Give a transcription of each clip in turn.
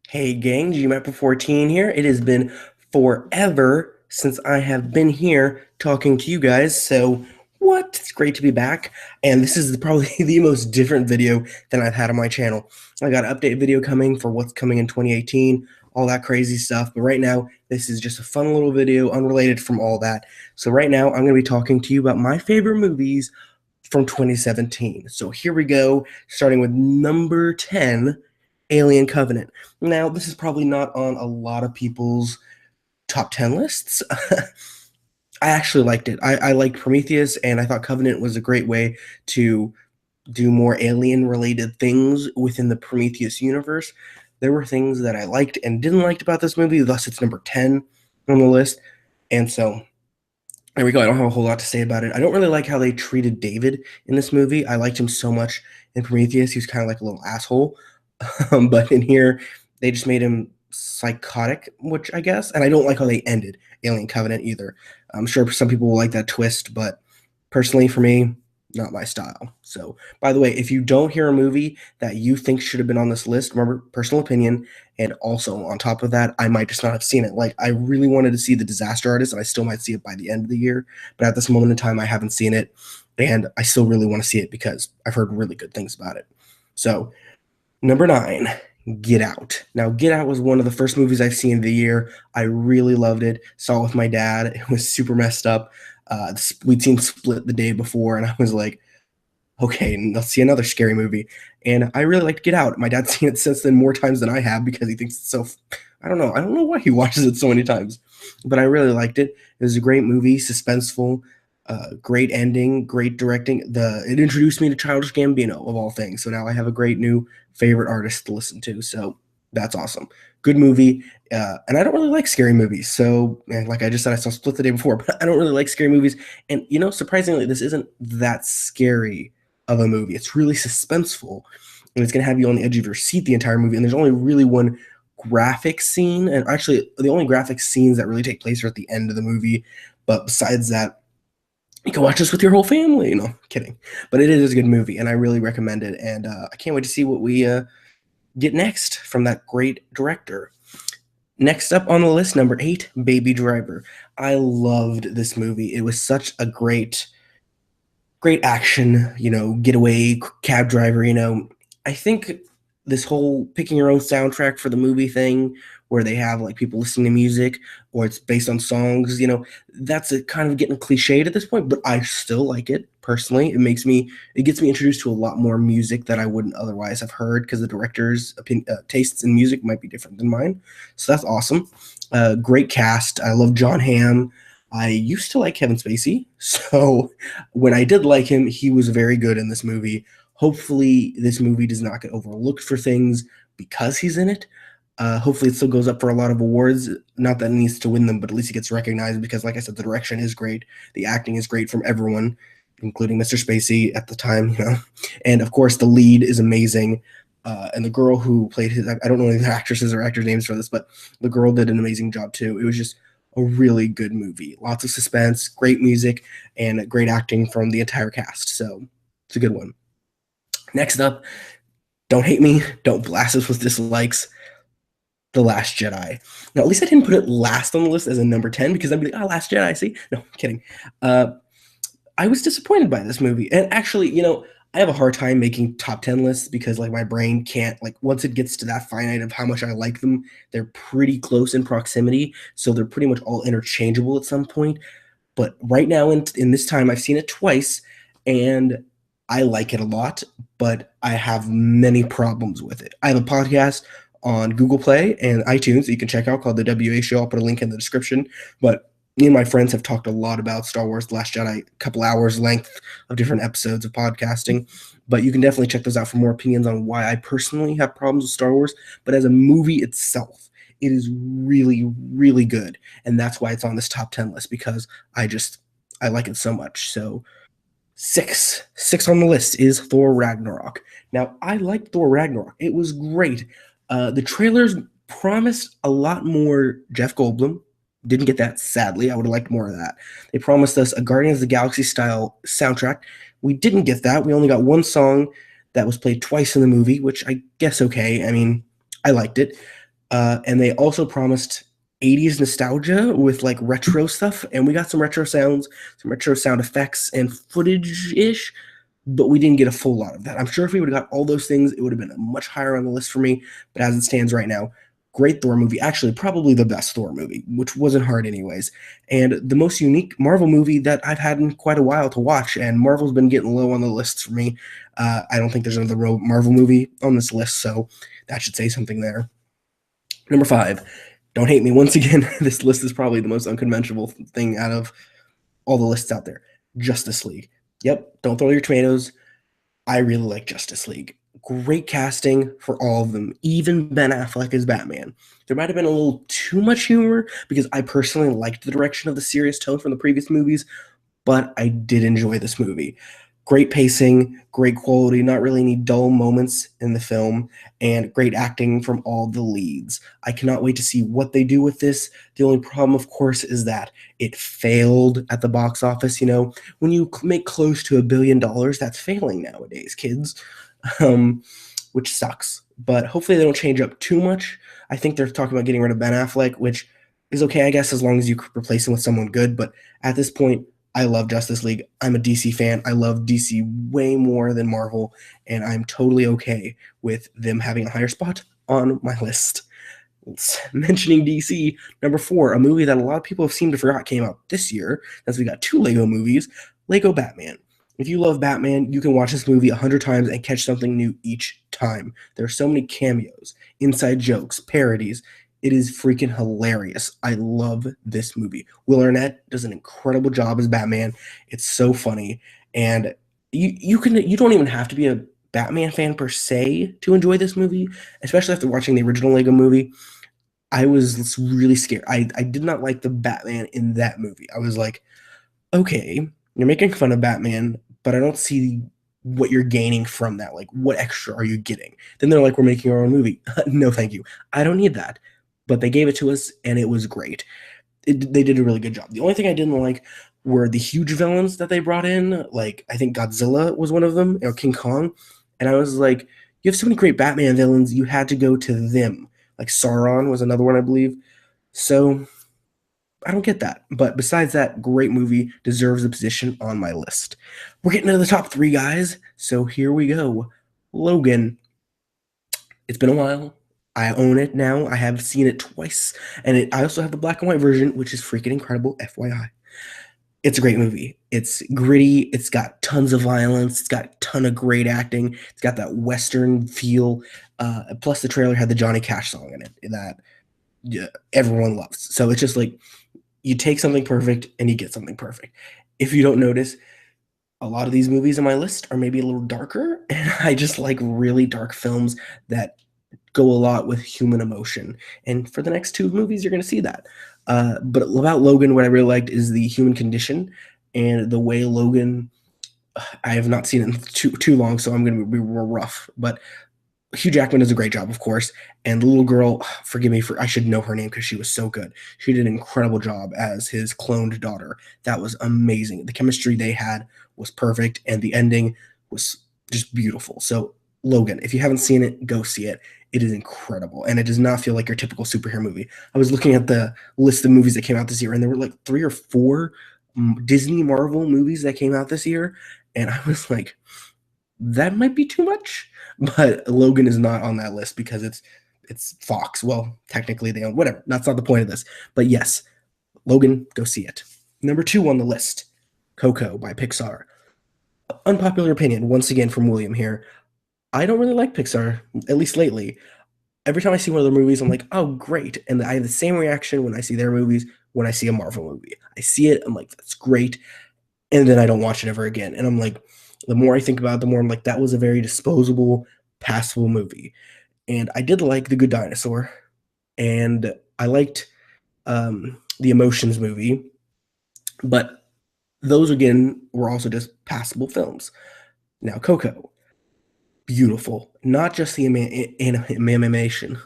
Hey gang, GMapper14 here. It has been forever since I have been here talking to you guys, so what? It's great to be back, and this is probably the most different video than I've had on my channel. I got an update video coming for what's coming in 2018, all that crazy stuff, but right now, this is just a fun little video, unrelated from all that. So right now, I'm going to be talking to you about my favorite movies from 2017. So here we go, starting with number 10, Alien Covenant. Now, this is probably not on a lot of people's top 10 lists. I actually liked it. I liked Prometheus, and I thought Covenant was a great way to do more alien related things within the Prometheus universe. There were things that I liked and didn't like about this movie, thus it's number 10 on the list. And so there we go. I don't have a whole lot to say about it. I don't really like how they treated David in this movie. I liked him so much in Prometheus. He was kind of like a little asshole. But in here, they just made him psychotic, which I guess. And I don't like how they ended Alien Covenant either. I'm sure some people will like that twist, but personally, for me, not my style. So, by the way, if you don't hear a movie that you think should have been on this list, remember, personal opinion. And also, on top of that, I might just not have seen it. Like, I really wanted to see The Disaster Artist, and I still might see it by the end of the year. But at this moment in time, I haven't seen it. And I still really want to see it because I've heard really good things about it. So, number 9, Get Out. Now, Get Out was one of the first movies I've seen of the year. I really loved it. Saw it with my dad. It was super messed up. We'd seen Split the day before, and I was like, okay, let's see another scary movie. And I really liked Get Out. My dad's seen it since then more times than I have because he thinks it's so. I don't know. I don't know why he watches it so many times, but I really liked it. It was a great movie, suspenseful, great ending, great directing. It introduced me to Childish Gambino of all things. So now I have a great new favorite artist to listen to. So that's awesome. Good movie. And I don't really like scary movies. So, like I just said, I saw Split the day before, but I don't really like scary movies. And, surprisingly, this isn't that scary of a movie. It's really suspenseful. And it's going to have you on the edge of your seat the entire movie. And there's only really one graphic scene. And actually, the only graphic scenes that really take place are at the end of the movie. But besides that, you can watch this with your whole family. No, kidding. But it is a good movie, and I really recommend it. And I can't wait to see what we get next from that great director. Next up on the list, number 8, Baby Driver. I loved this movie. It was such a great action, getaway cab driver. I think this whole picking your own soundtrack for the movie thing, where they have like people listening to music or it's based on songs, that's a kind of getting cliched at this point, but I still like it personally. It gets me introduced to a lot more music that I wouldn't otherwise have heard because the director's tastes in music might be different than mine. So that's awesome. Great cast. I love John Hamm. I used to like Kevin Spacey, so when I did like him, he was very good in this movie. Hopefully, this movie does not get overlooked for things because he's in it. Hopefully, it still goes up for a lot of awards. Not that it needs to win them, but at least it gets recognized because, like I said, the direction is great. The acting is great from everyone, including Mr. Spacey at the time, And of course, the lead is amazing. And the girl who played I don't know any actresses or actors' names for this, but the girl did an amazing job too. It was just a really good movie. Lots of suspense, great music, and great acting from the entire cast. So it's a good one. Next up, don't hate me, don't blast us with dislikes. The Last Jedi. Now, at least I didn't put it last on the list as a number 10 because I'd be like, oh, Last Jedi, see? No, I'm kidding. I was disappointed by this movie. And actually, I have a hard time making top 10 lists because like my brain can't, like, once it gets to that finite of how much I like them, they're pretty close in proximity. So they're pretty much all interchangeable at some point. But right now in this time, I've seen it twice and I like it a lot, but I have many problems with it. I have a podcast on Google Play and iTunes that you can check out called The WA Show. I'll put a link in the description. But me and my friends have talked a lot about Star Wars The Last Jedi, a couple hours length of different episodes of podcasting. But you can definitely check those out for more opinions on why I personally have problems with Star Wars. But as a movie itself, it is really, really good. And that's why it's on this top 10 list because I like it so much. So six on the list is Thor Ragnarok. Now, I liked Thor Ragnarok. It was great. The trailers promised a lot more Jeff Goldblum. Didn't get that, sadly. I would have liked more of that. They promised us a Guardians of the Galaxy style soundtrack. We didn't get that. We only got one song that was played twice in the movie, which I guess okay. I mean, I liked it. And they also promised 80s nostalgia with like retro stuff, and we got some retro sounds, some retro sound effects and footage ish, but we didn't get a full lot of that. I'm sure if we would have got all those things, it would have been much higher on the list for me. But as it stands right now, great Thor movie, actually probably the best Thor movie, which wasn't hard anyways, and the most unique Marvel movie that I've had in quite a while to watch. And Marvel's been getting low on the list for me. I don't think there's another Marvel movie on this list, so that should say something there. Number five, don't hate me. Once again, this list is probably the most unconventional thing out of all the lists out there. Justice League. Yep, don't throw your tomatoes. I really like Justice League. Great casting for all of them, even Ben Affleck as Batman. There might have been a little too much humor because I personally liked the direction of the serious tone from the previous movies, but I did enjoy this movie. Great pacing, great quality, not really any dull moments in the film, and great acting from all the leads. I cannot wait to see what they do with this. The only problem, of course, is that it failed at the box office. You know, when you make close to $1 billion, that's failing nowadays, kids, which sucks. But hopefully they don't change up too much. I think they're talking about getting rid of Ben Affleck, which is okay, I guess, as long as you replace him with someone good. But at this point, I love Justice League. I'm a DC fan. I love DC way more than Marvel, and I'm totally okay with them having a higher spot on my list. Mentioning DC, number four, a movie that a lot of people have seemed to forgot came out this year, as we got two Lego movies, Lego Batman. If you love Batman, you can watch this movie 100 times and catch something new each time. There are so many cameos, inside jokes, parodies. It is freaking hilarious. I love this movie. Will Arnett does an incredible job as Batman. It's so funny, and you don't even have to be a Batman fan per se to enjoy this movie, especially after watching the original Lego movie. I was really scared. I did not like the Batman in that movie. I was like, okay, you're making fun of Batman, but I don't see what you're gaining from that. Like, what extra are you getting? Then they're like, we're making our own movie. No, thank you. I don't need that. But they gave it to us, and it was great. They did a really good job. The only thing I didn't like were the huge villains that they brought in. Like, I think Godzilla was one of them, or King Kong. And I was like, you have so many great Batman villains, you had to go to them. Like Sauron was another one, I believe. So I don't get that. But besides that, great movie, deserves a position on my list. We're getting to the top three, guys. So here we go. Logan. It's been a while. I own it now. I have seen it twice. And I also have the black and white version, which is freaking incredible, FYI. It's a great movie. It's gritty. It's got tons of violence. It's got a ton of great acting. It's got that Western feel. Plus, the trailer had the Johnny Cash song in it that everyone loves. So it's just like you take something perfect and you get something perfect. If you don't notice, a lot of these movies on my list are maybe a little darker, and I just like really dark films that go a lot with human emotion. And for the next two movies, you're going to see that. But about Logan, what I really liked is the human condition and the way Logan. I have not seen it in too long, so I'm going to be real rough. But Hugh Jackman does a great job, of course. And the little girl, forgive me for I should know her name because she was so good. She did an incredible job as his cloned daughter. That was amazing. The chemistry they had was perfect, and the ending was just beautiful. So, Logan, if you haven't seen it, go see it. It is incredible, and it does not feel like your typical superhero movie. I was looking at the list of movies that came out this year, and there were like three or four Disney Marvel movies that came out this year, and I was like, that might be too much. But Logan is not on that list because it's Fox. Well, technically they own whatever. That's not the point of this. But yes, Logan, go see it. Number two on the list, Coco by Pixar. Unpopular opinion, once again from William here. I don't really like Pixar, at least lately. Every time I see one of their movies, I'm like, oh, great. And I have the same reaction when I see their movies when I see a Marvel movie. I see it, I'm like, that's great. And then I don't watch it ever again. And I'm like, the more I think about it, the more I'm like, that was a very disposable, passable movie. And I did like The Good Dinosaur, and I liked the Emotions movie, but those again were also just passable films. Now, Coco, beautiful, not just the animation,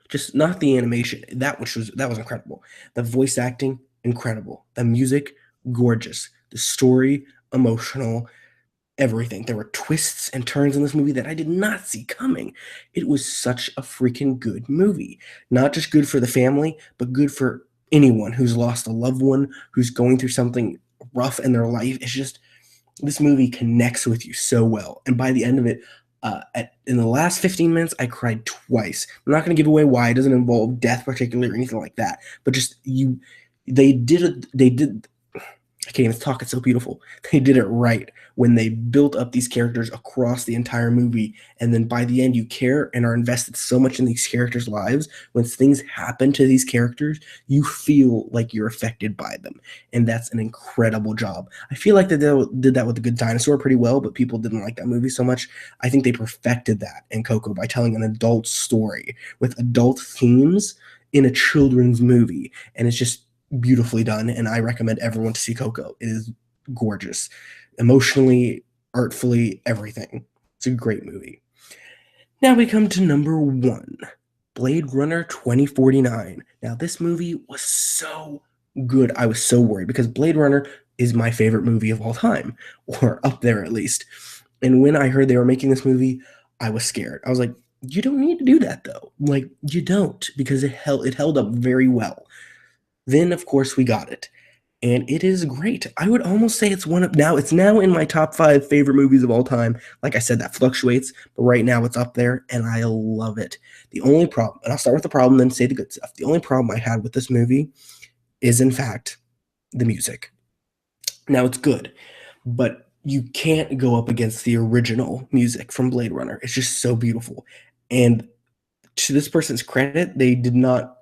just not the animation. That was incredible. The voice acting, incredible. The music, gorgeous. The story, emotional. everything. There were twists and turns in this movie that I did not see coming. It was such a freaking good movie. Not just good for the family, but good for anyone who's lost a loved one, who's going through something rough in their life. It's just this movie connects with you so well. And by the end of it, in the last 15 minutes, I cried twice. I'm not going to give away why. It doesn't involve death particularly or anything like that. But just they did I can't even talk. It's so beautiful. They did it right when they built up these characters across the entire movie. And then by the end, you care and are invested so much in these characters' lives. When things happen to these characters, you feel like you're affected by them. And that's an incredible job. I feel like they did that with The Good Dinosaur pretty well, but people didn't like that movie so much. I think they perfected that in Coco by telling an adult story with adult themes in a children's movie. And it's just beautifully done, and I recommend everyone to see Coco. It is gorgeous, emotionally, artfully, everything. It's a great movie. Now we come to number 1, Blade Runner 2049. Now this movie was so good. I was so worried because Blade Runner is my favorite movie of all time, or up there at least. And when I heard they were making this movie, I was scared. I was like, you don't need to do that though. Like, you don't, because it held up very well. Then, of course, we got it, and it is great. I would almost say it's it's now in my top 5 favorite movies of all time. Like I said, that fluctuates, but right now it's up there, and I love it. The only problem, and I'll start with the problem, then say the good stuff. The only problem I had with this movie is, in fact, the music. Now, it's good, but you can't go up against the original music from Blade Runner. It's just so beautiful. And to this person's credit, they did not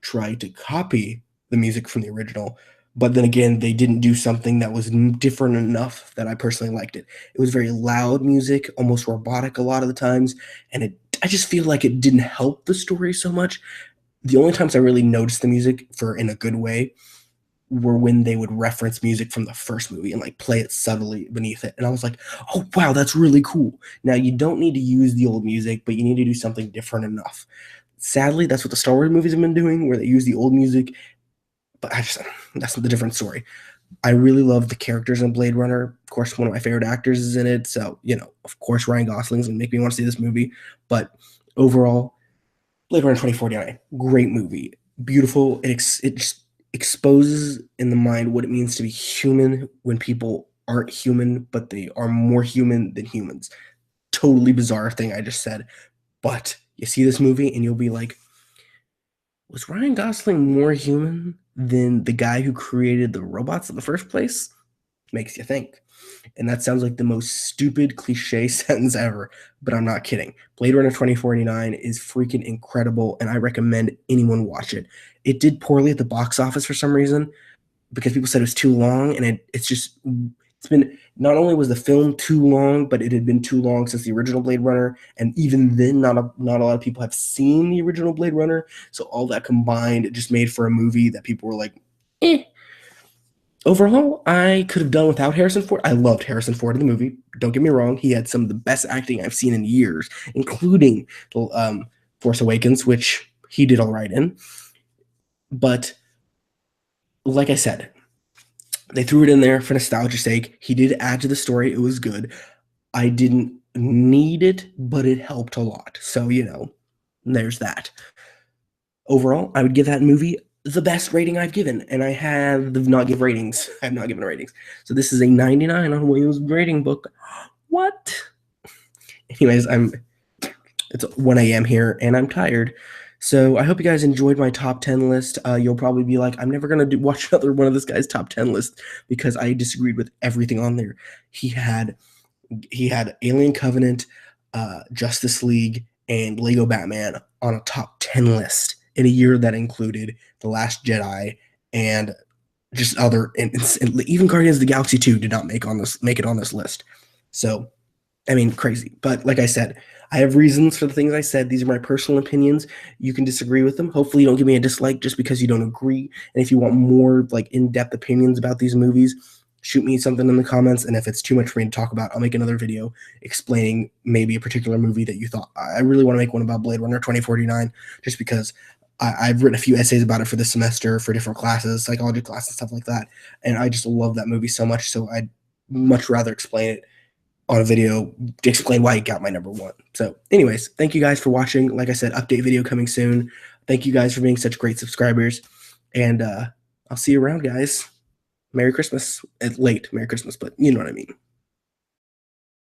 try to copy the music from the original, but then again, they didn't do something that was different enough that I personally liked it. It was very loud music, almost robotic a lot of the times, and I just feel like it didn't help the story so much. The only times I really noticed the music for in a good way were when they would reference music from the first movie and like play it subtly beneath it. And I was like, oh wow, that's really cool. Now you don't need to use the old music, but you need to do something different enough. Sadly, that's what the Star Wars movies have been doing, where they use the old music. But that's the different story. I really love the characters in Blade Runner. Of course, one of my favorite actors is in it. So, of course, Ryan Gosling's going to make me want to see this movie. But overall, Blade Runner 2049, great movie. Beautiful. It just exposes in the mind what it means to be human when people aren't human, but they are more human than humans. Totally bizarre thing I just said. But you see this movie and you'll be like, was Ryan Gosling more human than the guy who created the robots in the first place? Makes you think. And that sounds like the most stupid cliche sentence ever, but I'm not kidding. Blade Runner 2049 is freaking incredible, and I recommend anyone watch it. It did poorly at the box office for some reason because people said it was too long, and it's been, not only was the film too long, but it had been too long since the original Blade Runner, and even then, not a lot of people have seen the original Blade Runner. So all that combined, it just made for a movie that people were like, eh. Overall, I could have done without Harrison Ford. I loved Harrison Ford in the movie. Don't get me wrong; he had some of the best acting I've seen in years, including the Force Awakens, which he did all right in. But like I said, they threw it in there for nostalgia's sake. He did add to the story. It was good. I didn't need it, but it helped a lot. So, there's that. Overall, I would give that movie the best rating I've given, and I have not given ratings. I have not given ratings. So this is a 99 on Williams rating book. What? Anyways, it's 1 a.m. here, and I'm tired. So I hope you guys enjoyed my top 10 list. You'll probably be like, I'm never going to watch another one of this guy's top 10 list because I disagreed with everything on there. He had Alien Covenant, Justice League, and Lego Batman on a top 10 list in a year that included The Last Jedi and just other, and even Guardians of the Galaxy 2 did not make it on this list. So, I mean, crazy. But like I said, I have reasons for the things I said. These are my personal opinions. You can disagree with them. Hopefully you don't give me a dislike just because you don't agree. And if you want more like in-depth opinions about these movies, shoot me something in the comments. And if it's too much for me to talk about, I'll make another video explaining maybe a particular movie that you thought. I really want to make one about Blade Runner 2049 just because I've written a few essays about it for this semester for different classes, psychology classes, stuff like that. And I just love that movie so much. So I'd much rather explain it on a video to explain why he got my number one. So, anyways, thank you guys for watching. Like I said, update video coming soon. Thank you guys for being such great subscribers. And I'll see you around, guys. Merry Christmas. Late Merry Christmas, but you know what I mean.